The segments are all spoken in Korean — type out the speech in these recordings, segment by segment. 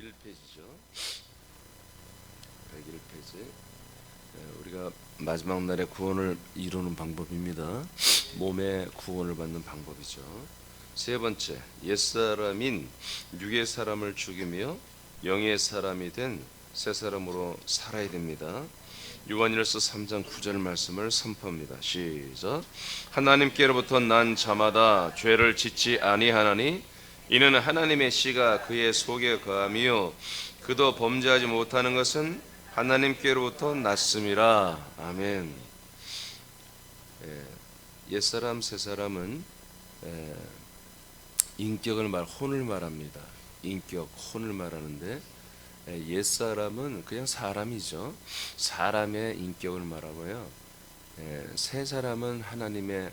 101페이지죠. 101페이지. 우리가 마지막 날에 구원을 이루는 방법입니다. 몸의 구원을 받는 방법이죠. 세 번째, 옛사람인 육의 사람을 죽이며 영의 사람이 된 새 사람으로 살아야 됩니다. 요한일서 3장 9절 말씀을 선포합니다. 시작. 하나님께로부터 난 자마다 죄를 짓지 아니하나니 이는 하나님의 씨가 그의 속에 거하며 그도 범죄하지 못하는 것은 하나님께로부터 났음이라. 아멘. 옛사람 새사람은 인격을 혼을 말합니다. 인격, 혼을 말하는데 옛사람은 그냥 사람이죠. 사람의 인격을 말하고요. 새사람은 하나님의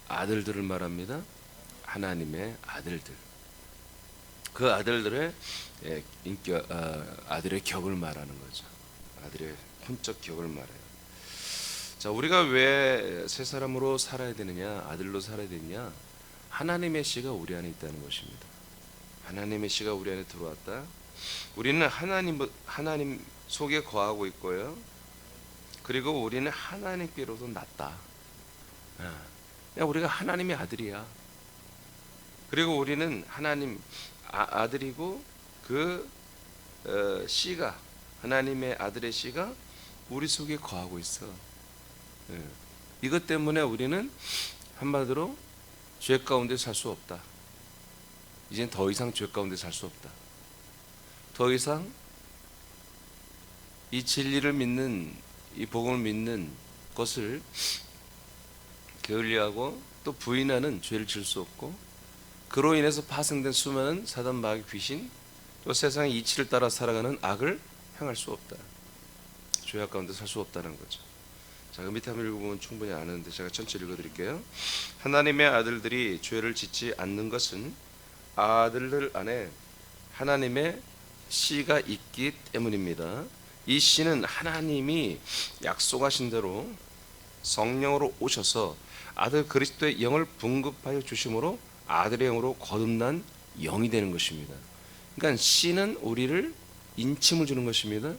아들들을 말합니다. 하나님의 아들들. 그 아들들의 인격, 아들의 격을 말하는 거죠. 아들의 혼적 격을 말해요. 자, 우리가 왜 새 사람으로 살아야 되느냐, 아들로 살아야 되느냐? 하나님의 씨가 우리 안에 있다는 것입니다. 하나님의 씨가 우리 안에 들어왔다. 우리는 하나님 속에 거하고 있고요. 그리고 우리는 하나님께로도 났다. 우리가 하나님의 아들이야. 그리고 우리는 하나님 아들이고 그 씨가 하나님의 아들의 씨가 우리 속에 거하고 있어. 이것 때문에 우리는 한마디로 죄 가운데 살 수 없다. 이젠 더 이상 죄 가운데 살 수 없다. 더 이상 이 진리를 믿는, 이 복음을 믿는 것을 게을리하고 또 부인하는 죄를 질 수 없고, 그로 인해서 파생된 수많은 사단 마귀 귀신, 또 세상의 이치를 따라 살아가는 악을 향할 수 없다. 죄악 가운데 살 수 없다는 거죠. 자, 그 밑에 한번 읽어보면 충분히 아는데 제가 전체 읽어드릴게요. 하나님의 아들들이 죄를 짓지 않는 것은 아들들 안에 하나님의 씨가 있기 때문입니다. 이 씨는 하나님이 약속하신 대로 성령으로 오셔서 아들 그리스도의 영을 분급하여 주심으로 아들의 영으로 거듭난 영이 되는 것입니다. 그러니까 씨는 우리를 인침을 주는 것입니다.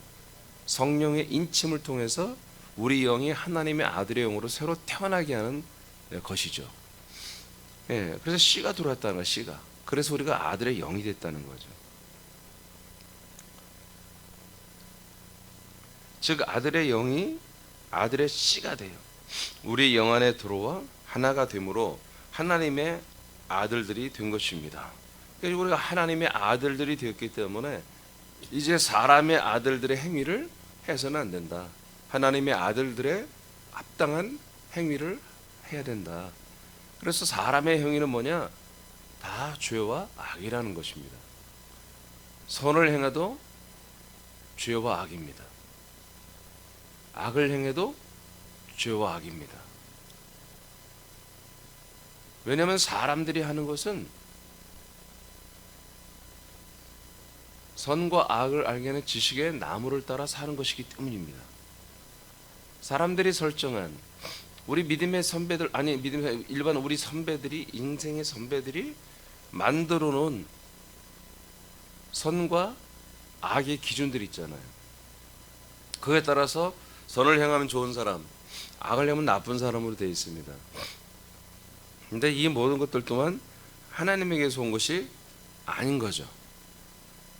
성령의 인침을 통해서 우리 영이 하나님의 아들의 영으로 새로 태어나게 하는 것이죠. 그래서 씨가 들어왔다는 거예요. 씨가. 그래서 우리가 아들의 영이 됐다는 거죠. 즉 아들의 영이 아들의 씨가 돼요. 우리 영 안에 들어와 하나가 되므로 하나님의 아들들이 된 것입니다. 그래서 우리가 하나님의 아들들이 되었기 때문에 이제 사람의 아들들의 행위를 해서는 안 된다. 하나님의 아들들의 합당한 행위를 해야 된다. 그래서 사람의 행위는 뭐냐? 다 죄와 악이라는 것입니다. 선을 행해도 죄와 악입니다. 악을 행해도 죄와 악입니다. 왜냐하면 사람들이 하는 것은 선과 악을 알게 하는 지식의 나무를 따라 사는 것이기 때문입니다. 사람들이 설정한 우리 믿음의 선배들, 아니 믿음의 일반 우리 선배들이, 인생의 선배들이 만들어 놓은 선과 악의 기준들이 있잖아요. 그에 따라서 선을 행하면 좋은 사람, 악을 행하면 나쁜 사람으로 되어 있습니다. 근데 이 모든 것들 또한 하나님에게서 온 것이 아닌 거죠.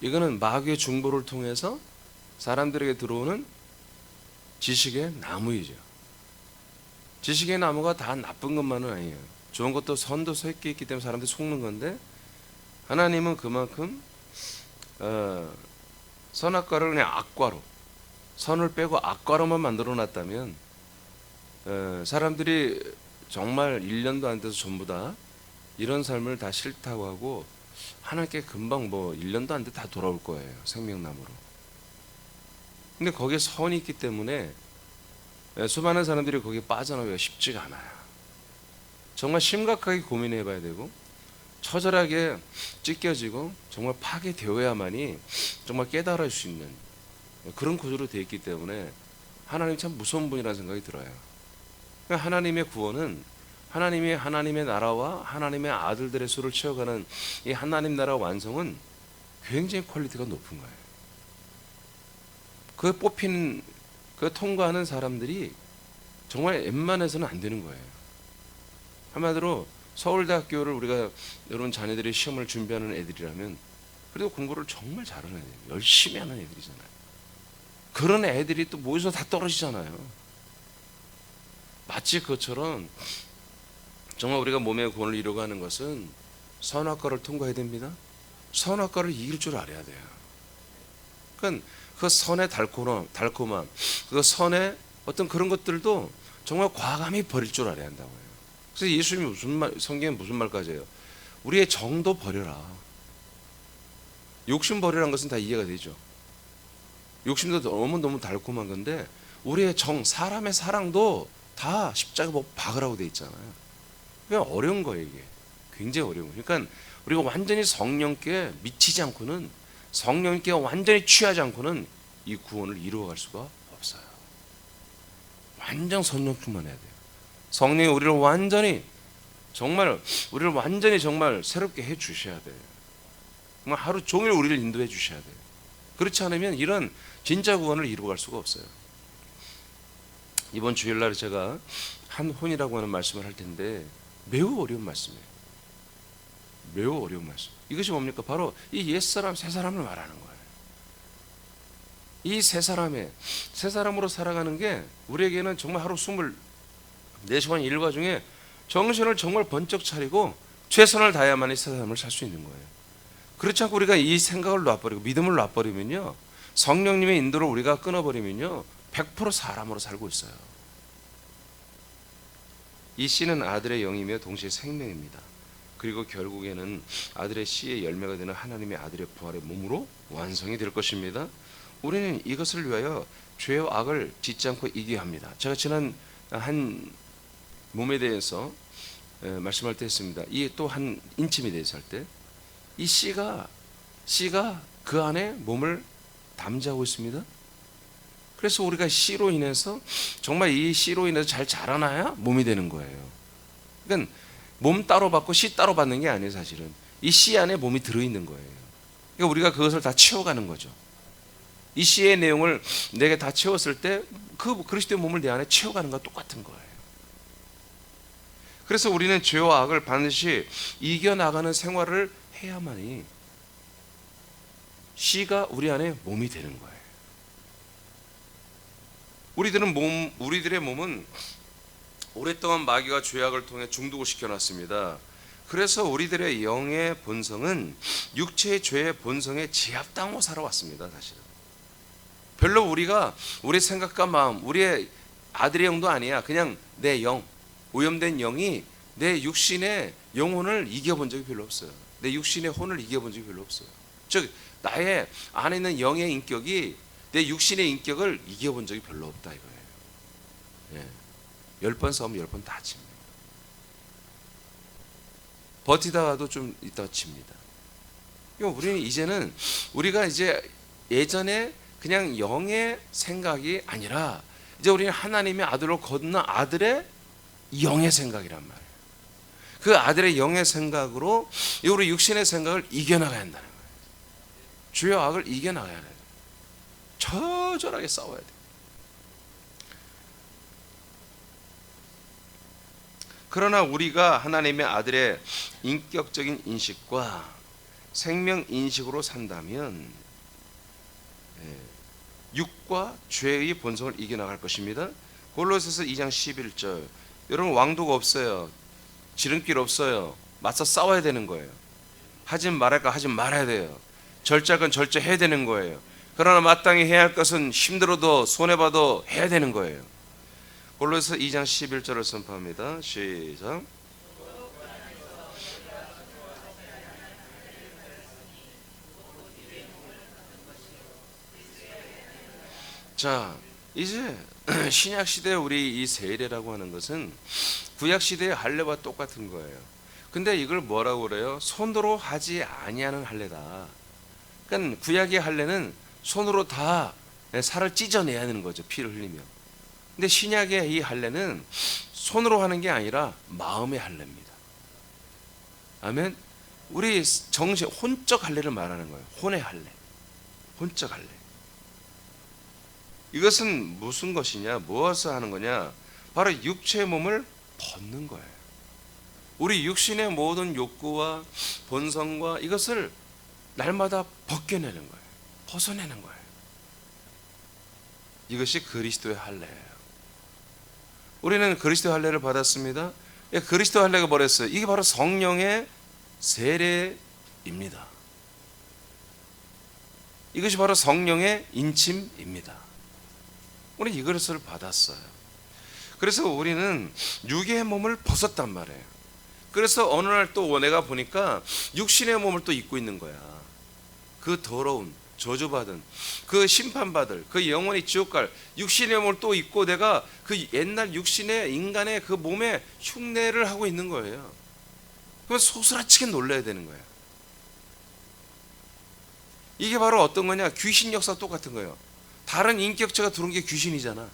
이거는 마귀의 중보를 통해서 사람들에게 들어오는 지식의 나무이죠. 지식의 나무가 다 나쁜 것만은 아니에요. 좋은 것도 선도 섞여 있기 때문에 사람들이 속는 건데, 하나님은 그만큼 선악과를 그냥 악과로, 선을 빼고 악과로만 만들어 놨다면 사람들이 정말 1년도 안 돼서 전부 다 이런 삶을 다 싫다고 하고 하나님께 금방 1년도 안 돼 다 돌아올 거예요. 생명나무로. 근데 거기에 선이 있기 때문에 수많은 사람들이 거기에 빠져나오기가 쉽지가 않아요. 정말 심각하게 고민해 봐야 되고 처절하게 찢겨지고 정말 파괴되어야만이 정말 깨달을 수 있는 그런 구조로 되어 있기 때문에 하나님 참 무서운 분이라는 생각이 들어요. 하나님의 구원은 하나님의 나라와 하나님의 아들들의 수를 채워가는 이 하나님 나라 완성은 굉장히 퀄리티가 높은 거예요. 그 뽑힌 그 통과하는 사람들이 정말 웬만해서는 안 되는 거예요. 한마디로 서울대학교를 우리가 여러분 자녀들이 시험을 준비하는 애들이라면 그래도 공부를 정말 잘하는 애들, 열심히 하는 애들이잖아요. 그런 애들이 또 모여서 다 떨어지잖아요. 마치 그것처럼 정말 우리가 몸의 구원을 이루고 하는 것은 선악과를 통과해야 됩니다. 선악과를 이길 줄 알아야 돼요. 그러니까 그 선의 달콤함, 그 선의 어떤 그런 것들도 정말 과감히 버릴 줄 알아야 한다고 해요. 그래서 예수님이 성경에 무슨 말까지 해요? 우리의 정도 버려라. 욕심 버리라는 것은 다 이해가 되죠. 욕심도 너무너무 달콤한 건데 우리의 사람의 사랑도 다 십자가 뭐 박으라고 돼 있잖아요. 그냥 어려운 거예요, 이게. 굉장히 어려운 거예요. 그러니까 우리가 완전히 성령께 미치지 않고는, 성령께 완전히 취하지 않고는 이 구원을 이루어갈 수가 없어요. 완전 성령 충만해야 돼요. 성령이 우리를 완전히 정말 새롭게 해 주셔야 돼요. 정말 하루 종일 우리를 인도해 주셔야 돼요. 그렇지 않으면 이런 진짜 구원을 이루어갈 수가 없어요. 이번 주일날 제가 한혼이라고 하는 말씀을 할 텐데 매우 어려운 말씀이에요. 매우 어려운 말씀. 이것이 뭡니까? 바로 이 옛사람, 새사람을 말하는 거예요. 이 새 사람으로 살아가는 게 우리에게는 정말 하루 24시간 일과 중에 정신을 정말 번쩍 차리고 최선을 다해야만 이 새 사람을 살 수 있는 거예요. 그렇지 않고 우리가 이 생각을 놔버리고 믿음을 놔버리면요, 성령님의 인도를 우리가 끊어버리면요 100% 사람으로 살고 있어요. 이 씨는 아들의 영이며 동시에 생명입니다. 그리고 결국에는 아들의 씨의 열매가 되는 하나님의 아들의 부활의 몸으로 완성이 될 것입니다. 우리는 이것을 위하여 죄와 악을 짓지 않고 이겨야 합니다. 제가 지난 한 몸에 대해서 말씀할 때 했습니다. 이 또 한 인침에 대해서 할 때 이 씨가 그 안에 몸을 담지하고 있습니다. 그래서 우리가 씨로 인해서 정말 이 씨로 인해서 잘 자라나야 몸이 되는 거예요. 그러니까 몸 따로 받고 씨 따로 받는 게 아니에요. 사실은 이 씨 안에 몸이 들어있는 거예요. 그러니까 우리가 그것을 다 채워가는 거죠. 이 씨의 내용을 내게 다 채웠을 때 그 그리스도의 몸을 내 안에 채워가는 것과 똑같은 거예요. 그래서 우리는 죄와 악을 반드시 이겨나가는 생활을 해야만이 씨가 우리 안에 몸이 되는 거예요. 우리들의 몸은 오랫동안 마귀와 죄악을 통해 중독을 시켜놨습니다. 그래서 우리들의 영의 본성은 육체의 죄의 본성에 제압당하고 살아왔습니다. 사실은 별로 우리가 우리 생각과 마음, 우리의 아들의 영도 아니야. 그냥 내 영, 오염된 영이 내 육신의 영혼을 이겨본 적이 별로 없어요. 내 육신의 혼을 이겨본 적이 별로 없어요. 즉 나의 안에 있는 영의 인격이 내 육신의 인격을 이겨본 적이 별로 없다 이거예요. 예. 10번 싸우면 10번 다 칩니다. 버티다가도 좀 있다가 칩니다. 우리는 이제는 우리가 이제 예전에 그냥 영의 생각이 아니라 이제 우리는 하나님의 아들로 거듭난 아들의 영의 생각이란 말이에요. 그 아들의 영의 생각으로 우리 육신의 생각을 이겨나가야 한다는 거예요. 죄와 악을 이겨나가야 돼요. 처절하게 싸워야 돼요. 그러나 우리가 하나님의 아들의 인격적인 인식과 생명 인식으로 산다면 육과 죄의 본성을 이겨나갈 것입니다. 골로새서 2장 11절. 여러분 왕도가 없어요. 지름길 없어요. 맞서 싸워야 되는 거예요. 하지 말할까 하지 말아야 돼요. 절제할 건 절제해야 되는 거예요. 그러나 마땅히 해야 할 것은 힘들어도 손해봐도 해야 되는 거예요. 골로새서 2장 11절을 선포합니다. 시작. 자, 이제 신약 시대 우리 이 세례라고 하는 것은 구약 시대의 할례와 똑같은 거예요. 근데 이걸 뭐라고 그래요? 손으로 하지 아니하는 할례다. 그러니까 구약의 할례는 손으로 다 살을 찢어내야 하는 거죠. 피를 흘리며. 근데 신약의 이 할례는 손으로 하는 게 아니라 마음의 할례입니다. 아멘. 우리 정신 혼적 할례를 말하는 거예요. 혼의 할례, 혼적 할례. 이것은 무슨 것이냐, 무엇을 하는 거냐? 바로 육체의 몸을 벗는 거예요. 우리 육신의 모든 욕구와 본성과 이것을 날마다 벗겨내는 거예요. 벗어내는 거예요. 이것이 그리스도의 할례예요. 우리는 그리스도의 할례를 받았습니다. 그리스도 할례가 뭐랬어요? 이게 바로 성령의 세례입니다. 이것이 바로 성령의 인침입니다. 우리는 이것을 받았어요. 그래서 우리는 육의 몸을 벗었단 말이에요. 그래서 어느 날 또 내가 보니까 육신의 몸을 또 입고 있는 거야. 그 더러운, 저주받은, 그 심판받을, 그 영원히 지옥 갈 육신의 몸을 또 입고 내가 그 옛날 육신의 인간의 그 몸에 흉내를 하고 있는 거예요. 그러면 소스라치게 놀라야 되는 거예요. 이게 바로 어떤 거냐? 귀신 역사 똑같은 거예요. 다른 인격체가 들어온 게 귀신이잖아.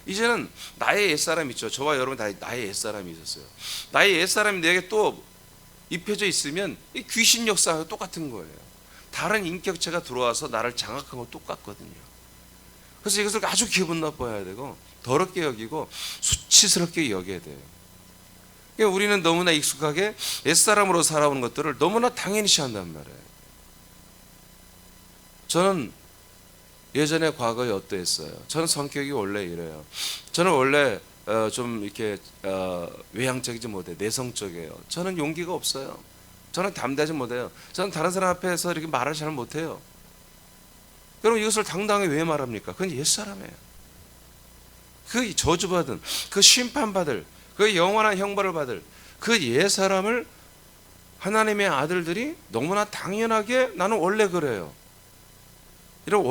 이제는 나의 옛사람이 있죠. 저와 여러분 다 나의 옛사람이 있었어요. 나의 옛사람이 내게 또 입혀져 있으면 이 귀신 역사가 똑같은 거예요. 다른 인격체가 들어와서 나를 장악한 거 똑같거든요. 그래서 이것을 아주 기분 나빠야 되고 더럽게 여기고 수치스럽게 여겨야 돼요. 그러니까 우리는 너무나 익숙하게 옛사람으로 살아오는 것들을 너무나 당연시 한단 말이에요. 저는 예전에 과거에 어떠했어요? 저는 성격이 원래 이래요. 저는 원래 좀 이렇게 외향적이지 못해, 내성적이에요. 저는 용기가 없어요. 저는 담대하지 못해요. 저는 다른 사람 앞에서 이렇게 말을 잘 못해요. 여러분 이것을 당당하게 왜 말합니까? 그건 옛사람이에요. 그 저주받은, 그 심판받을, 그 영원한 형벌을 받을 그 옛사람을 하나님의 아들들이 너무나 당연하게 나는 원래 그래요. 이런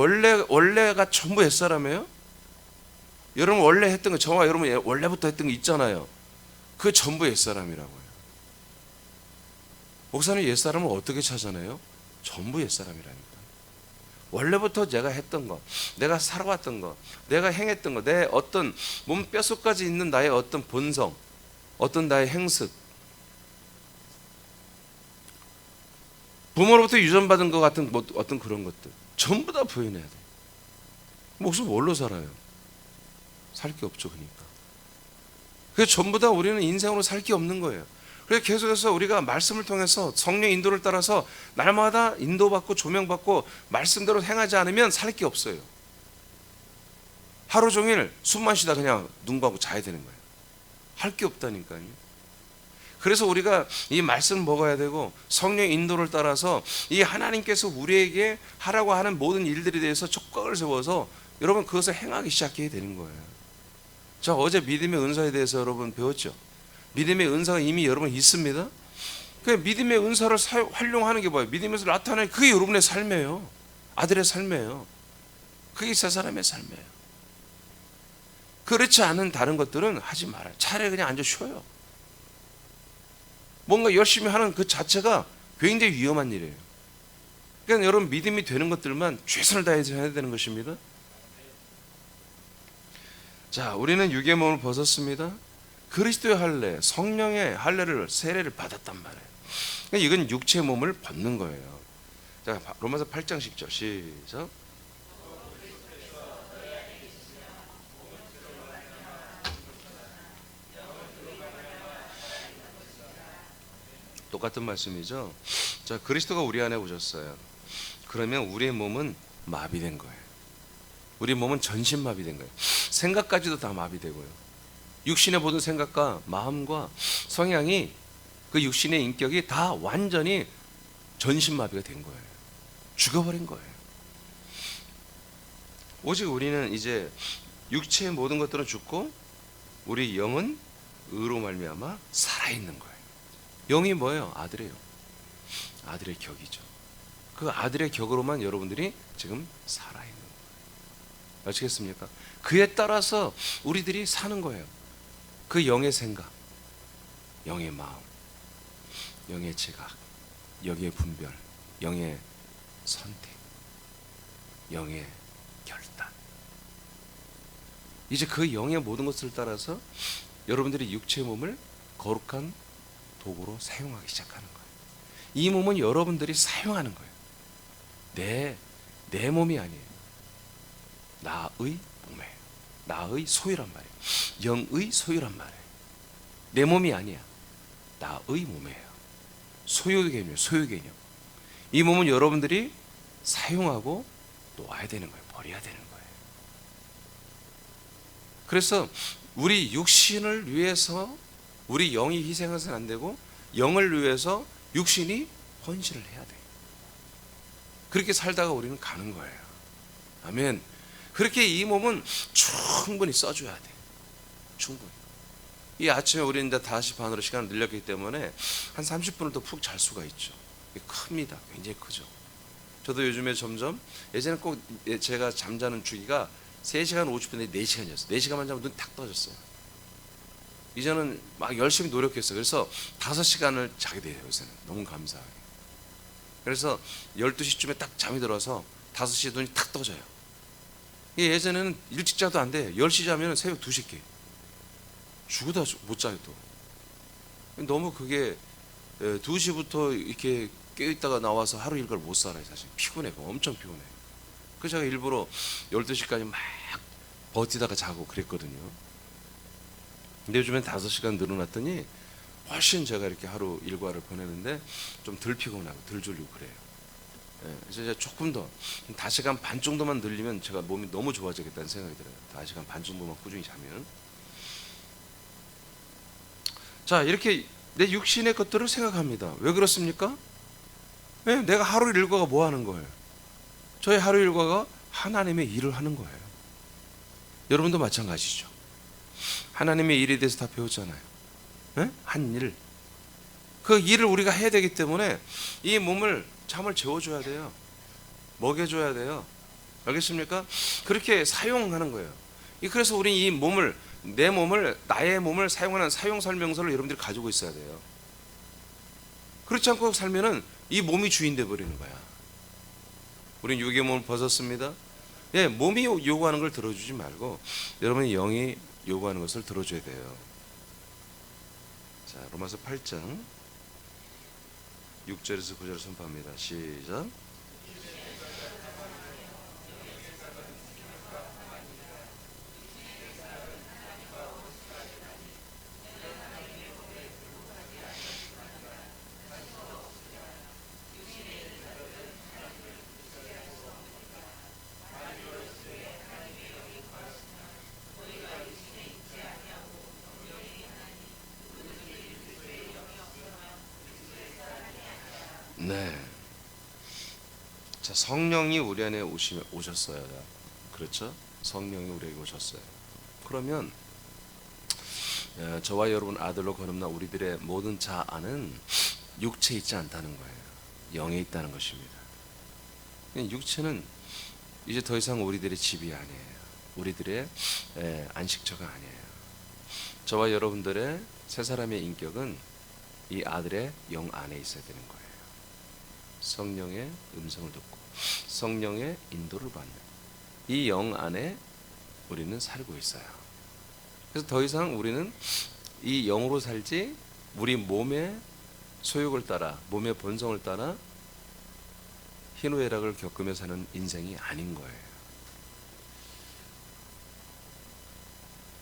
원래가 전부 옛사람이에요? 여러분 원래 했던 거, 저와 여러분 원래부터 했던 거 있잖아요. 그게 전부 옛사람이라고요. 목사님 옛사람을 어떻게 찾아내요? 전부 옛사람이라니까. 원래부터 내가 했던 거, 내가 살아왔던 거, 내가 행했던 거, 내 어떤 몸 뼛속까지 있는 나의 어떤 본성, 어떤 나의 행습, 부모로부터 유전받은 것 같은 어떤 그런 것들 전부 다 부인해야 돼. 목숨 뭘로 살아요? 살 게 없죠. 그러니까 그래서 전부 다 우리는 인생으로 살 게 없는 거예요. 그래서 계속해서 우리가 말씀을 통해서 성령 인도를 따라서 날마다 인도받고 조명받고 말씀대로 행하지 않으면 살 게 없어요. 하루 종일 숨만 쉬다 그냥 눈 감고 자야 되는 거예요. 할 게 없다니까요. 그래서 우리가 이 말씀을 먹어야 되고 성령 인도를 따라서 이 하나님께서 우리에게 하라고 하는 모든 일들에 대해서 촉각을 세워서 여러분 그것을 행하기 시작해야 되는 거예요. 자, 어제 믿음의 은사에 대해서 여러분 배웠죠? 믿음의 은사가 이미 여러분 있습니다. 그 믿음의 은사를 활용하는 게 뭐예요? 믿음에서 나타나는 그게 여러분의 삶이에요. 아들의 삶이에요. 그게 세 사람의 삶이에요. 그렇지 않은 다른 것들은 하지 말아요. 차라리 그냥 앉아 쉬어요. 뭔가 열심히 하는 그 자체가 굉장히 위험한 일이에요. 그러니까 여러분 믿음이 되는 것들만 최선을 다해서 해야 되는 것입니다. 자, 우리는 육의 몸을 벗었습니다. 그리스도의 할례, 성령의 할례를 세례를 받았단 말이에요. 그러니까 이건 육체의 몸을 벗는 거예요. 자, 로마서 8장 10절 시작. 똑같은 말씀이죠. 자, 그리스도가 우리 안에 오셨어요. 그러면 우리의 몸은 마비된 거예요. 우리 몸은 전신 마비된 거예요. 생각까지도 다 마비되고요. 육신의 모든 생각과 마음과 성향이 그 육신의 인격이 다 완전히 전신 마비가 된 거예요. 죽어버린 거예요. 오직 우리는 이제 육체의 모든 것들은 죽고 우리 영은 의로 말미암아 살아있는 거예요. 영이 뭐예요? 아들이에요. 아들의 격이죠. 그 아들의 격으로만 여러분들이 지금 살아있는 거예요. 아시겠습니까? 그에 따라서 우리들이 사는 거예요. 그 영의 생각, 영의 마음, 영의 지각, 영의 분별, 영의 선택, 영의 결단. 이제 그 영의 모든 것을 따라서 여러분들이 육체의 몸을 거룩한 도구로 사용하기 시작하는 거예요. 이 몸은 여러분들이 사용하는 거예요. 내 몸이 아니에요. 나의 몸이에요. 나의 소유란 말이에요. 영의 소유란 말이에요. 내 몸이 아니야. 나의 몸이에요. 소유 개념이에요. 소유 개념. 이 몸은 여러분들이 사용하고 놓아야 되는 거예요. 버려야 되는 거예요. 그래서 우리 육신을 위해서 우리 영이 희생해서는 안 되고, 영을 위해서 육신이 헌신을 해야 돼요. 그렇게 살다가 우리는 가는 거예요. 아멘. 그렇게 이 몸은 충분히 써줘야 돼. 충분히. 이 아침에 우리는 이제 5시 반으로 시간을 늘렸기 때문에 한 30분을 더 푹 잘 수가 있죠. 큽니다. 굉장히 크죠. 저도 요즘에 점점, 예전에 꼭 제가 잠자는 주기가 3시간 50분에 4시간이었어요. 4시간만 자면 눈 탁 떠졌어요. 이제는 막 열심히 노력했어요. 그래서 5시간을 자게 돼요. 요새는 너무 감사하게. 그래서 12시쯤에 딱 잠이 들어서 5시에 눈이 탁 떠져요. 예전에는 일찍 자도 안 돼. 10시 자면 새벽 2시 깨. 죽어도 못 자요 또. 너무 그게 2시부터 이렇게 깨어있다가 나와서 하루 일과를 못 살아요. 사실 피곤해. 엄청 피곤해. 그래서 제가 일부러 12시까지 막 버티다가 자고 그랬거든요. 근데 요즘엔 5시간 늘어났더니 훨씬 제가 이렇게 하루 일과를 보내는데 좀 덜 피곤하고 덜 졸리고 그래요. 그래서 이제 조금 더 5시간 반 정도만 늘리면 제가 몸이 너무 좋아지겠다는 생각이 들어요. 5시간 반 정도만 꾸준히 자면. 자, 이렇게 내 육신의 것들을 생각합니다. 왜 그렇습니까? 내가 하루 일과가 뭐 하는 거예요? 저의 하루 일과가 하나님의 일을 하는 거예요. 여러분도 마찬가지죠. 하나님의 일에 대해서 다 배웠잖아요. 한 일. 그 일을 우리가 해야 되기 때문에 이 몸을 잠을 재워줘야 돼요. 먹여줘야 돼요. 알겠습니까? 그렇게 사용하는 거예요. 그래서 우리 이 몸을, 내 몸을, 나의 몸을 사용하는 사용 설명서를 여러분들이 가지고 있어야 돼요. 그렇지 않고 살면은 이 몸이 주인 돼 버리는 거야. 우리는 육의 몸을 벗었습니다. 몸이 요구하는 걸 들어주지 말고 여러분의 영이 요구하는 것을 들어줘야 돼요. 자, 로마서 8장 6절에서 9절을 선포합니다. 시작. 네. 자, 성령이 우리 안에 오셨어요. 그렇죠? 성령이 우리에게 오셨어요. 그러면 저와 여러분 아들로 거듭난 우리들의 모든 자아는 육체에 있지 않다는 거예요. 영에 있다는 것입니다. 육체는 이제 더 이상 우리들의 집이 아니에요. 우리들의 안식처가 아니에요. 저와 여러분들의 새 사람의 인격은 이 아들의 영 안에 있어야 되는 거예요. 성령의 음성을 듣고 성령의 인도를 받는 이 영 안에 우리는 살고 있어요. 그래서 더 이상 우리는 이 영으로 살지 우리 몸의 소욕을 따라, 몸의 본성을 따라 희노애락을 겪으며 사는 인생이 아닌 거예요.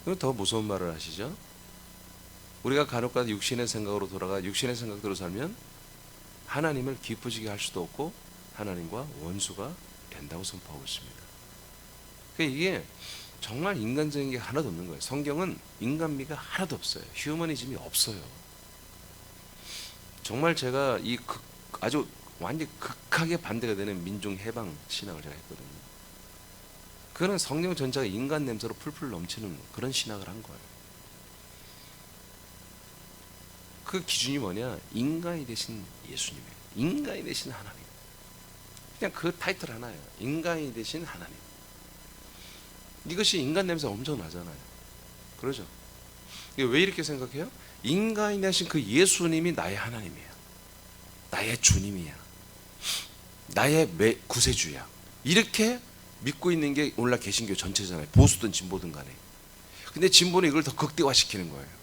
그럼 더 무서운 말을 하시죠. 우리가 간혹가다 육신의 생각으로 돌아가 육신의 생각대로 살면 하나님을 기쁘시게 할 수도 없고 하나님과 원수가 된다고 선포하고 있습니다. 그러니까 이게 정말 인간적인 게 하나도 없는 거예요. 성경은 인간미가 하나도 없어요. 휴머니즘이 없어요. 정말 제가 아주 완전히 극하게 반대가 되는 민중 해방 신학을 제가 했거든요. 그거는 성경 전체가 인간 냄새로 풀풀 넘치는 그런 신학을 한 거예요. 그 기준이 뭐냐? 인간이 되신 예수님이에요. 인간이 되신 하나님. 그냥 그 타이틀 하나예요. 인간이 되신 하나님. 이것이 인간 냄새 엄청 나잖아요. 그러죠? 왜 이렇게 생각해요? 인간이 되신 그 예수님이 나의 하나님이야. 나의 주님이야. 나의 구세주야. 이렇게 믿고 있는 게 오늘날 개신교 전체잖아요. 보수든 진보든 간에. 근데 진보는 이걸 더 극대화시키는 거예요.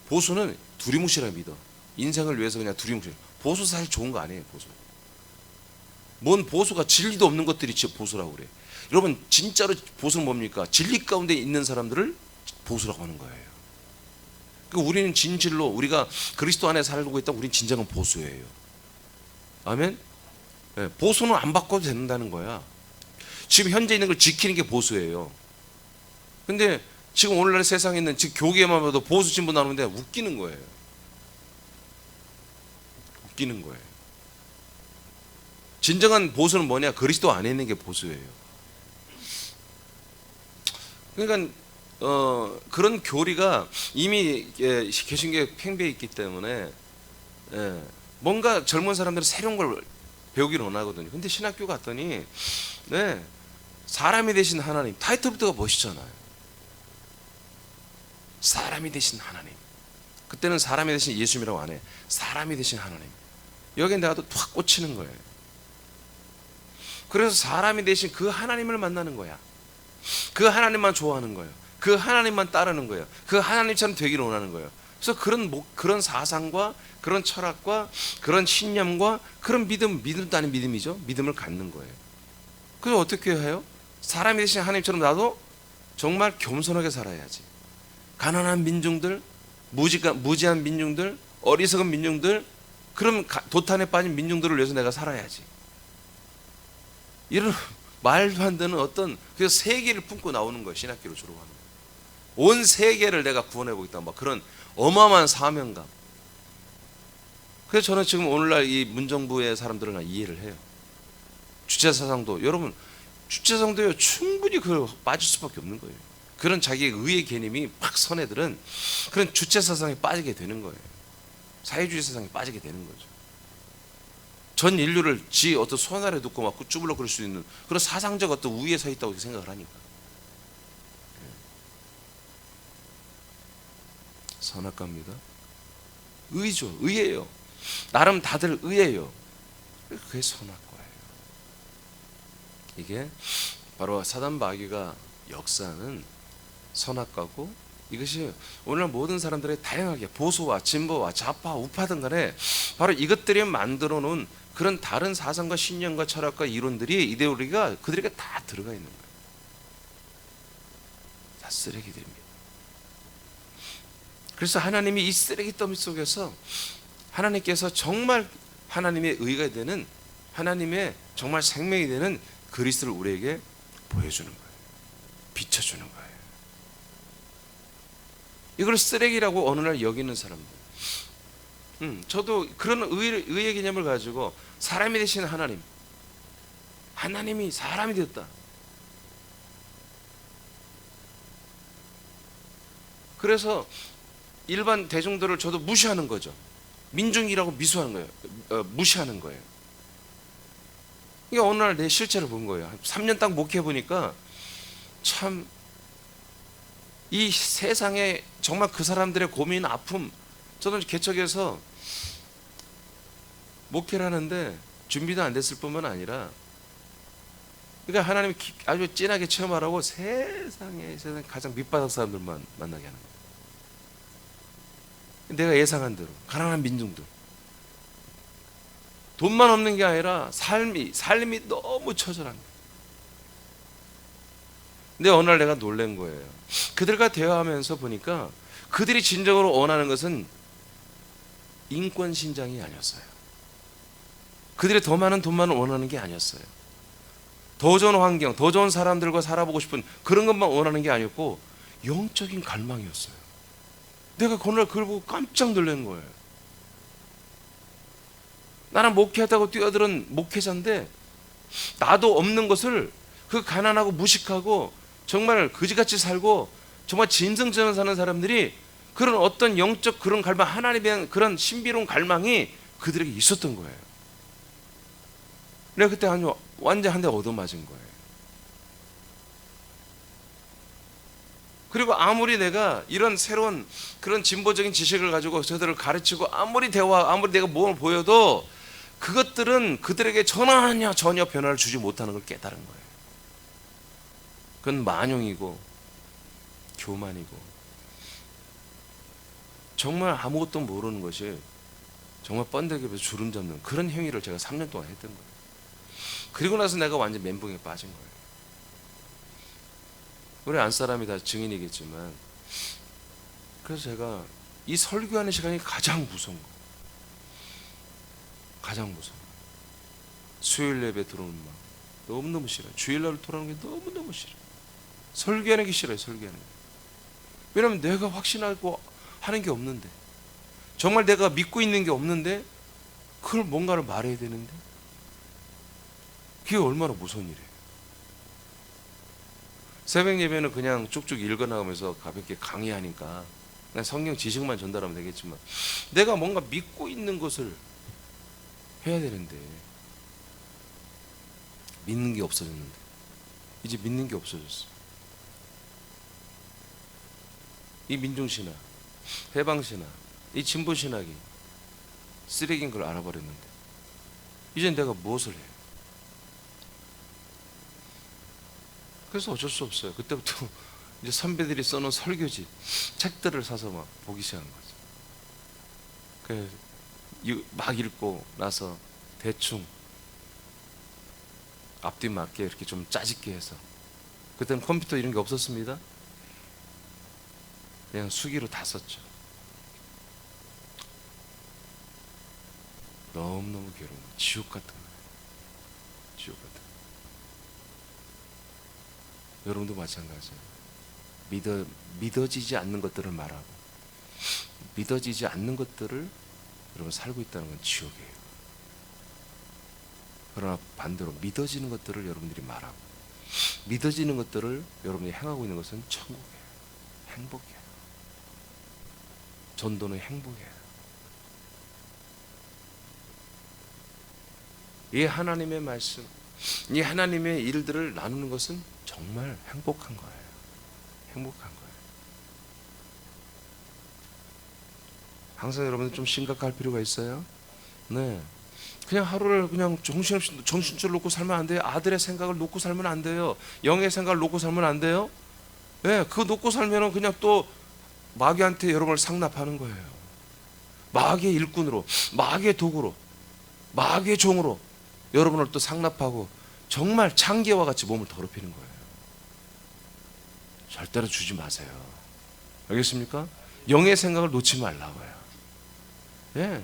보수는 두리뭉실하게 믿어. 인생을 위해서 그냥 두리뭉실. 보수 사실 좋은 거 아니에요. 보수. 뭔 보수가 진리도 없는 것들이 진짜 보수라고 그래. 여러분 진짜로 보수는 뭡니까? 진리 가운데 있는 사람들을 보수라고 하는 거예요. 그러니까 우리는 진실로 우리가 그리스도 안에 살고 있다. 우리는 진정한 보수예요. 아멘. 네, 보수는 안 바꿔도 된다는 거야. 지금 현재 있는 걸 지키는 게 보수예요. 근데 지금 오늘날 세상에 있는 지금 교계만 봐도 보수 신분 나오는데 웃기는 거예요. 웃기는 거예요. 진정한 보수는 뭐냐? 그리스도 안에 있는 게 보수예요. 그러니까 그런 교리가 이미 개신교에 팽배해 있기 때문에 뭔가 젊은 사람들은 새로운 걸 배우기를 원하거든요. 근데 신학교 갔더니 사람이 되신 하나님, 타이틀부터가 멋있잖아요. 사람이 되신 하나님. 그때는 사람이 되신 예수님이라고 안 해. 사람이 되신 하나님. 여기에 내가 또 확 꽂히는 거예요. 그래서 사람이 되신 그 하나님을 만나는 거야. 그 하나님만 좋아하는 거예요. 그 하나님만 따르는 거예요. 그 하나님처럼 되기를 원하는 거예요. 그래서 그런 사상과 그런 철학과 그런 신념과 그런 믿음도 아닌 믿음이죠. 믿음을 갖는 거예요. 그래서 어떻게 해요? 사람이 되신 하나님처럼 나도 정말 겸손하게 살아야지. 가난한 민중들, 무지한 민중들, 어리석은 민중들, 그런 도탄에 빠진 민중들을 위해서 내가 살아야지. 이런 말도 안 되는 어떤 그 세계를 품고 나오는 거예요. 신학교를 졸업하는 거예요. 온 세계를 내가 구원해 보겠다. 막 그런 어마어마한 사명감. 그래서 저는 지금 오늘날 이 문정부의 사람들은 이해를 해요. 주체사상도 여러분 주체사상도요 충분히 빠질 수밖에 없는 거예요. 그런 자기의 의의 개념이 팍 선 애들은 그런 주체사상에 빠지게 되는 거예요. 사회주의 사상에 빠지게 되는 거죠. 전 인류를 지 어떤 손 아래 두고 막 쭈물러 그럴 수 있는 그런 사상적 어떤 우위에 서 있다고 생각을 하니까. 선악과입니다. 의죠. 의예요. 나름 다들 의예요. 그게 선악과예요. 이게 바로 사단 마귀가 역사는 선악과고, 이것이 오늘 모든 사람들의 다양하게 보수와 진보와 좌파 우파든 간에 바로 이것들이 만들어 놓은 그런 다른 사상과 신념과 철학과 이론들이 이데올로기가 그들에게 다 들어가 있는 거예요. 다 쓰레기들입니다. 그래서 하나님이 이 쓰레기 더미 속에서 하나님께서 정말 하나님의 의가 되는, 하나님의 정말 생명이 되는 그리스도를 우리에게 보여주는 거예요. 비춰주는 거예요. 이걸 쓰레기라고 어느 날 여기는 사람들. 저도 그런 의의 개념을 가지고 사람이 되신 하나님, 하나님이 사람이 되었다. 그래서 일반 대중들을 저도 무시하는 거죠. 민중이라고 미수하는 거예요. 무시하는 거예요. 그러니까 어느 날 내 실체를 본 거예요. 3년 딱 목회해 보니까 참 이 세상에 정말 그 사람들의 고민, 아픔, 저는 개척해서 목회를 하는데 준비도 안 됐을 뿐만 아니라, 그러니까 하나님이 아주 진하게 체험하라고 세상에 가장 밑바닥 사람들만 만나게 하는 거예요. 내가 예상한 대로 가난한 민중들, 돈만 없는 게 아니라 삶이 너무 처절한 거예요. 근데 어느 날 내가 놀란 거예요. 그들과 대화하면서 보니까 그들이 진정으로 원하는 것은 인권 신장이 아니었어요. 그들이 더 많은 돈만을 원하는 게 아니었어요. 더 좋은 환경, 더 좋은 사람들과 살아보고 싶은 그런 것만 원하는 게 아니었고 영적인 갈망이었어요. 내가 그날 그걸 보고 깜짝 놀란 거예요. 나는 목회하다고 뛰어드는 목회자인데 나도 없는 것을 그 가난하고 무식하고 정말 그지같이 살고 정말 짐승처럼 사는 사람들이 그런 어떤 영적 그런 갈망, 하나님에 대한 그런 신비로운 갈망이 그들에게 있었던 거예요. 내가 그때 완전 한 대 얻어맞은 거예요. 그리고 아무리 내가 이런 새로운 그런 진보적인 지식을 가지고 저들을 가르치고 아무리 내가 몸을 보여도 그것들은 그들에게 전혀 변화를 주지 못하는 걸 깨달은 거예요. 그건 만용이고 교만이고 정말 아무것도 모르는 것이 정말 번데기에서 주름 잡는 그런 행위를 제가 3년 동안 했던 거예요. 그리고 나서 내가 완전 멘붕에 빠진 거예요. 우리 안사람이 다 증인이겠지만, 그래서 제가 이 설교하는 시간이 가장 무서운 거예요. 가장 무서워. 수요일 예배 들어오는 마음 너무너무 싫어요. 주일날 돌아오는 게 너무너무 싫어요. 설교하는 게 싫어요. 설교하는 게. 왜냐하면 내가 확신하고 하는 게 없는데, 정말 내가 믿고 있는 게 없는데 그걸 뭔가를 말해야 되는데, 그게 얼마나 무서운 일이에요. 새벽 예배는 그냥 쭉쭉 읽어나가면서 가볍게 강의하니까 그냥 성경 지식만 전달하면 되겠지만, 내가 뭔가 믿고 있는 것을 해야 되는데 믿는 게 없어졌는데, 이제 믿는 게 없어졌어. 이 민중신학, 해방신학, 이 진보신학이 쓰레기인 걸 알아버렸는데 이젠 내가 무엇을 해요? 그래서 어쩔 수 없어요. 그때부터 이제 선배들이 써놓은 설교지 책들을 사서 막 보기 시작한 거죠. 막 읽고 나서 대충 앞뒤 맞게 이렇게 좀 짜집게 해서, 그때는 컴퓨터 이런 게 없었습니다. 그냥 수기로 다 썼죠. 너무너무 괴로운, 지옥 같은 거예요. 지옥 같은 거예요. 여러분도 마찬가지예요. 믿어지지 않는 것들을 말하고 믿어지지 않는 것들을 여러분 살고 있다는 건 지옥이에요. 그러나 반대로 믿어지는 것들을 여러분들이 말하고 믿어지는 것들을 여러분이 행하고 있는 것은 천국이에요. 행복이에요. 전도는 행복이에요. 이 하나님의 말씀, 이 하나님의 일들을 나누는 것은 정말 행복한 거예요. 행복한 거예요. 항상 여러분들 좀 심각할 필요가 있어요. 네. 그냥 하루를 그냥 정신없이 정신줄 놓고 살면 안 돼요. 아들의 생각을 놓고 살면 안 돼요. 영의 생각을 놓고 살면 안 돼요. 네, 그거 놓고 살면은 그냥 또 마귀한테 여러분을 상납하는 거예요. 마귀의 일꾼으로, 마귀의 도구로, 마귀의 종으로 여러분을 또 상납하고 정말 창기와 같이 몸을 더럽히는 거예요. 절대로 주지 마세요. 알겠습니까? 영의 생각을 놓지 말라고요. 예.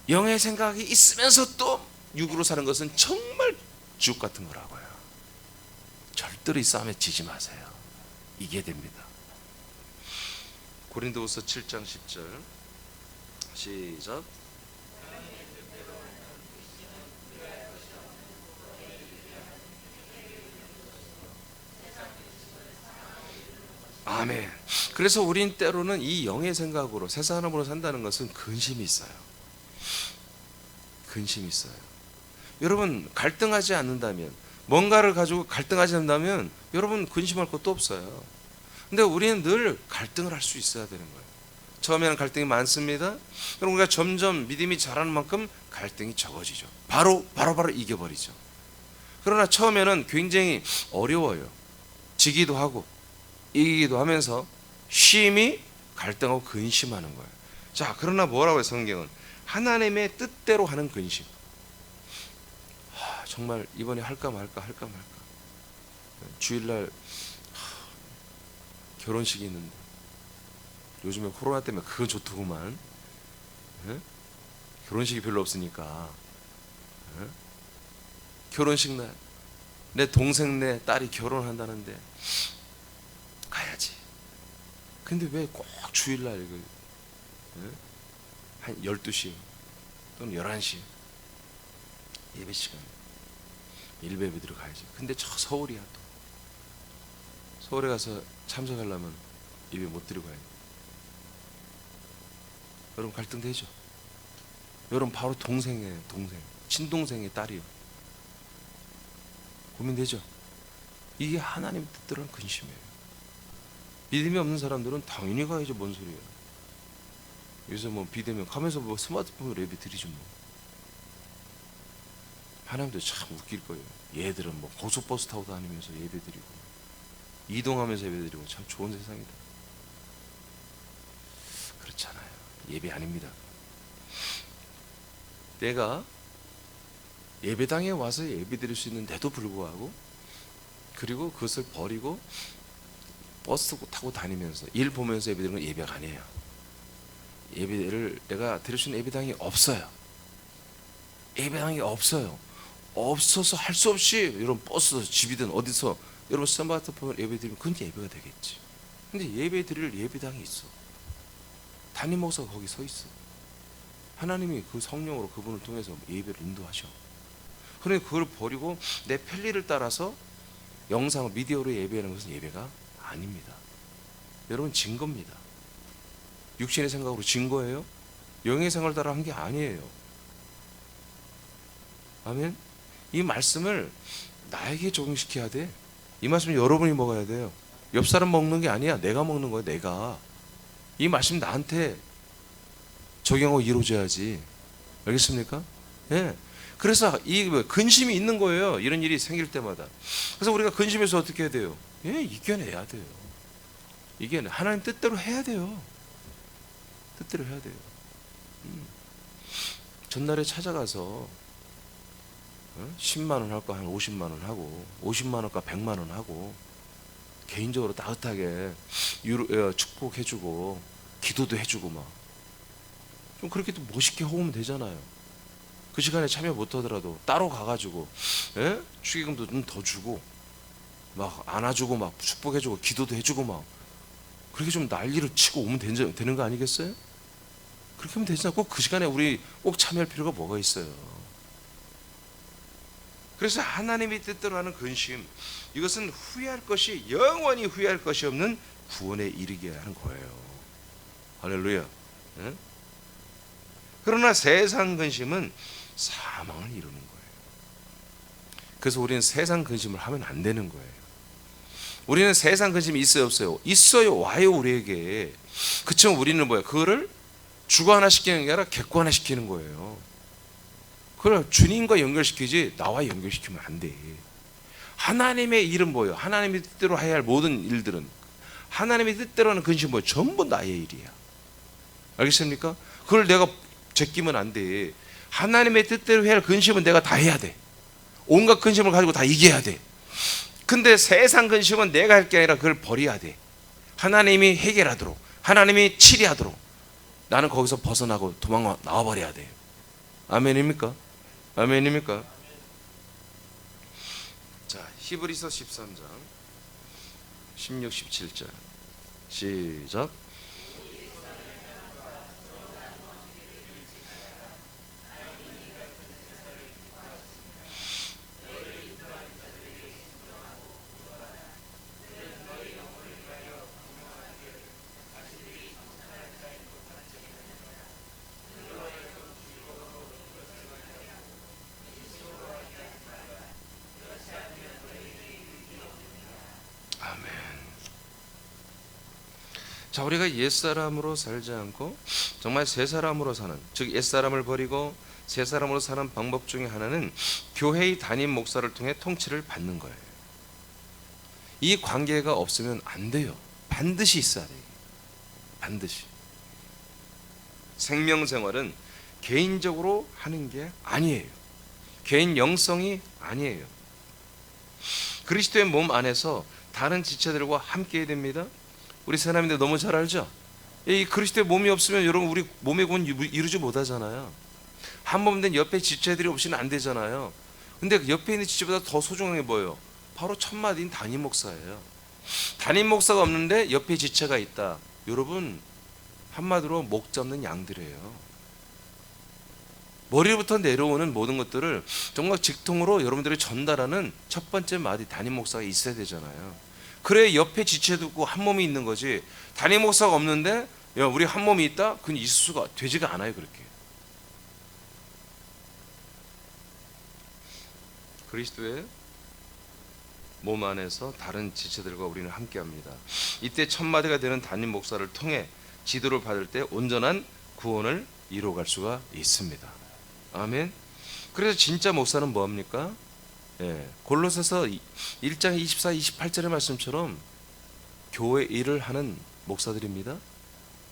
영의 생각이 있으면서 또 육으로 사는 것은 정말 지옥 같은 거라고요. 절대로 이 싸움에 지지 마세요. 이겨야 됩니다. 고린도후서 7장 10절 시작. 아멘. 그래서 우린 때로는 이 영의 생각으로 세상 사람으로 산다는 것은 근심이 있어요. 근심이 있어요. 여러분 갈등하지 않는다면, 뭔가를 가지고 갈등하지 않는다면 여러분 근심할 것도 없어요. 근데 우리는 늘 갈등을 할 수 있어야 되는 거예요. 처음에는 갈등이 많습니다. 그럼 우리가 점점 믿음이 자라는 만큼 갈등이 적어지죠. 바로 이겨버리죠. 그러나 처음에는 굉장히 어려워요. 지기도 하고 이기기도 하면서 쉼이 갈등하고 근심하는 거예요. 자, 그러나 뭐라고 해요? 성경은 하나님의 뜻대로 하는 근심. 정말 이번에 할까 말까. 주일날 결혼식이 있는데, 요즘에 코로나 때문에 그거 좋더구만. 에? 결혼식이 별로 없으니까 에? 결혼식 날 내 동생 내 딸이 결혼한다는데 가야지. 근데 왜 꼭 주일날 한 12시 또는 11시 예배 시간 일베 들어가야지. 근데 저 서울이야. 또 서울에 가서 참석하려면 예배 못 드리고 가야 돼. 여러분 갈등되죠? 여러분 바로 동생 친동생의 딸이요. 고민되죠? 이게 하나님 뜻대로 는 근심이에요. 믿음이 없는 사람들은 당연히 가야죠. 뭔 소리예요. 여기서 뭐 비대면 가면서 뭐 스마트폰으로 예배 드리죠 뭐. 하나님도 참 웃길 거예요. 얘들은 뭐 고속버스 타고 다니면서 예배 드리고 이동하면서 예배 드리고 참 좋은 세상이다. 그렇잖아요. 예배 아닙니다. 내가 예배당에 와서 예배드릴 수 있는데도 불구하고, 그리고 그것을 버리고 버스 타고 다니면서 일 보면서 예배드리는 건 예배가 아니에요. 예배를 내가 드릴 수 있는 예배당이 없어요. 예배당이 없어요. 없어서 할 수 없이 여러분 버스 집이든 어디서 여러분 스마트폰 예배드리면 그건 예배가 되겠지. 근데 예배드릴 예배당이 있어. 담임 목사가 거기 서 있어. 하나님이 그 성령으로 그분을 통해서 예배를 인도하셔. 그런데 그걸 버리고 내 편리를 따라서 영상 미디어로 예배하는 것은 예배가 아닙니다. 여러분 진 겁니다. 육신의 생각으로 진 거예요. 영의 생각을 따라 한 게 아니에요. 아멘. 이 말씀을 나에게 적용시켜야 돼. 이 말씀을 여러분이 먹어야 돼요. 옆 사람 먹는 게 아니야. 내가 먹는 거야. 내가. 이 말씀 나한테 적용하고 이루어져야지. 알겠습니까? 예. 그래서 이 근심이 있는 거예요. 이런 일이 생길 때마다. 그래서 우리가 근심해서 어떻게 해야 돼요? 예, 이겨내야 돼요. 이게 하나님 뜻대로 해야 돼요. 뜻대로 해야 돼요. 전날에 찾아가서 10만 원 할 거 한 50만 원 하고 50만 원과 100만 원 하고 개인적으로 따뜻하게 축복해주고 기도도 해주고 막 좀 그렇게 또 멋있게 호우면 되잖아요. 그 시간에 참여 못하더라도 따로 가가지고 축의금도 좀 더 주고 막 안아주고 막 축복해주고 기도도 해주고 막 그렇게 좀 난리를 치고 오면 되는 거 아니겠어요? 그렇게 하면 되잖아. 꼭 그 시간에 우리 꼭 참여할 필요가 뭐가 있어요. 그래서 하나님의 뜻대로 하는 근심, 이것은 후회할 것이, 영원히 후회할 것이 없는 구원에 이르게 하는 거예요. 할렐루야. 네? 그러나 세상 근심은 사망을 이루는 거예요. 그래서 우리는 세상 근심을 하면 안 되는 거예요. 우리는 세상 근심이 있어요, 없어요? 있어요. 와요, 우리에게. 그치만 우리는 뭐예요? 그거를 주관화시키는 게 아니라 객관화시키는 거예요. 그걸 주님과 연결시키지 나와 연결시키면 안 돼. 하나님의 일은 뭐예요? 하나님의 뜻대로 해야 할 모든 일들은, 하나님의 뜻대로 하는 근심은 뭐예요? 전부 나의 일이야. 알겠습니까? 그걸 내가 제끼면 안 돼. 하나님의 뜻대로 해야 할 근심은 내가 다 해야 돼. 온갖 근심을 가지고 다 이겨야 돼. 근데 세상 근심은 내가 할 게 아니라 그걸 버려야 돼. 하나님이 해결하도록, 하나님이 치리하도록 나는 거기서 벗어나고 도망 나와버려야 돼요. 아멘입니까? 아멘입니까? 자, 히브리서 13장 16, 17절 시작. 자, 우리가 옛사람으로 살지 않고 정말 새사람으로 사는, 즉 옛사람을 버리고 새사람으로 사는 방법 중에 하나는 교회의 담임 목사를 통해 통치를 받는 거예요. 이 관계가 없으면 안 돼요. 반드시 있어야 돼요. 반드시. 생명생활은 개인적으로 하는 게 아니에요. 개인 영성이 아니에요. 그리스도의 몸 안에서 다른 지체들과 함께 해야 됩니다. 우리 사람인데 너무 잘 알죠? 이 그리스도의 몸이 없으면 여러분 우리 몸의 구원 이루지 못하잖아요. 한 몸 된 옆에 지체들이 없이는 안 되잖아요. 근데 옆에 있는 지체보다 더 소중한 게 뭐예요? 바로 첫마디인 담임 목사예요. 담임 목사가 없는데 옆에 지체가 있다. 여러분 한마디로 목 잡는 양들이에요. 머리부터 내려오는 모든 것들을 정말 직통으로 여러분들이 전달하는 첫 번째 마디 담임 목사가 있어야 되잖아요. 그래 옆에 지체도 있고 한 몸이 있는 거지. 담임 목사가 없는데 야, 우리 한 몸이 있다? 그건 있을 수가 되지가 않아요. 그렇게. 그리스도의 몸 안에서 다른 지체들과 우리는 함께합니다. 이때 첫 마디가 되는 담임 목사를 통해 지도를 받을 때 온전한 구원을 이루어갈 수가 있습니다. 아멘. 그래서 진짜 목사는 뭐합니까? 골로새서 1장 24, 28절의 말씀처럼 교회 일을 하는 목사들입니다.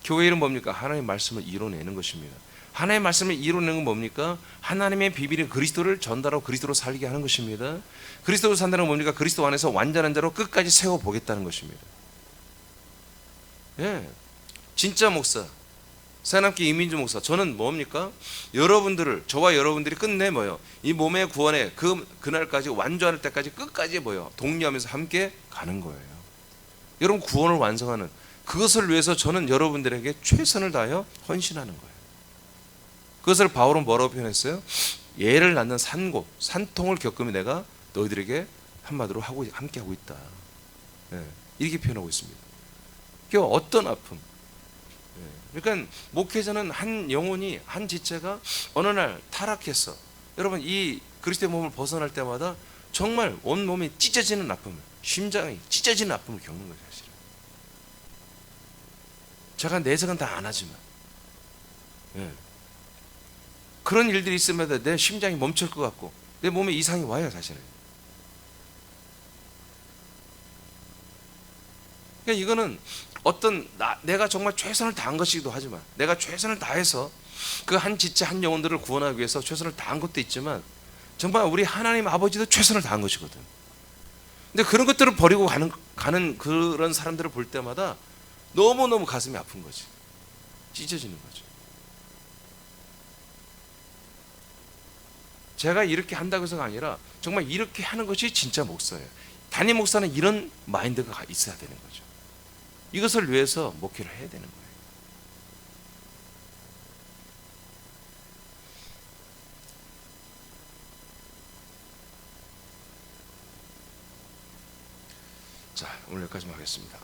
교회 일은 뭡니까? 하나님의 말씀을 이뤄내는 것입니다. 하나님의 말씀을 이루는 건 뭡니까? 하나님의 비밀의 그리스도를 전달하고 그리스도로 살게 하는 것입니다. 그리스도로 산다는 건 뭡니까? 그리스도 안에서 완전한 자로 끝까지 세워보겠다는 것입니다. 예, 진짜 목사, 새남기 이민주 목사, 저는 뭡니까? 여러분들을, 저와 여러분들이 끝내 뭐요? 이 몸의 구원에 그날까지 완전할 때까지 끝까지 뭐요? 독려하면서 함께 가는 거예요. 여러분 구원을 완성하는 그것을 위해서 저는 여러분들에게 최선을 다하여 헌신하는 거예요. 그것을 바울은 뭐라고 표현했어요? 예를 낳는 산고, 산통을 겪으면 내가 너희들에게 한마디로 함께 하고 있다. 예, 이렇게 표현하고 있습니다. 그 어떤 아픔? 그러니까 목회자는 한 영혼이 한 지체가 어느 날 타락해서 여러분 이 그리스도의 몸을 벗어날 때마다 정말 온 몸이 찢어지는 아픔을, 심장이 찢어지는 아픔을 겪는 거죠. 사실은 제가 내색은 다 안 하지만 그런 일들이 있으면 내 심장이 멈출 것 같고 내 몸에 이상이 와요. 사실은 그러니까 이거는 어떤 내가 정말 최선을 다한 것이기도 하지만 내가 최선을 다해서 그 한 지체 한 영혼들을 구원하기 위해서 최선을 다한 것도 있지만 정말 우리 하나님 아버지도 최선을 다한 것이거든. 근데 그런 것들을 버리고 가는 그런 사람들을 볼 때마다 너무너무 가슴이 아픈 거지. 찢어지는 거죠. 제가 이렇게 한다고 해서가 아니라 정말 이렇게 하는 것이 진짜 목사예요. 담임 목사는 이런 마인드가 있어야 되는 거죠. 이것을 위해서 목회를 해야 되는 거예요. 자, 오늘 여기까지만 하겠습니다.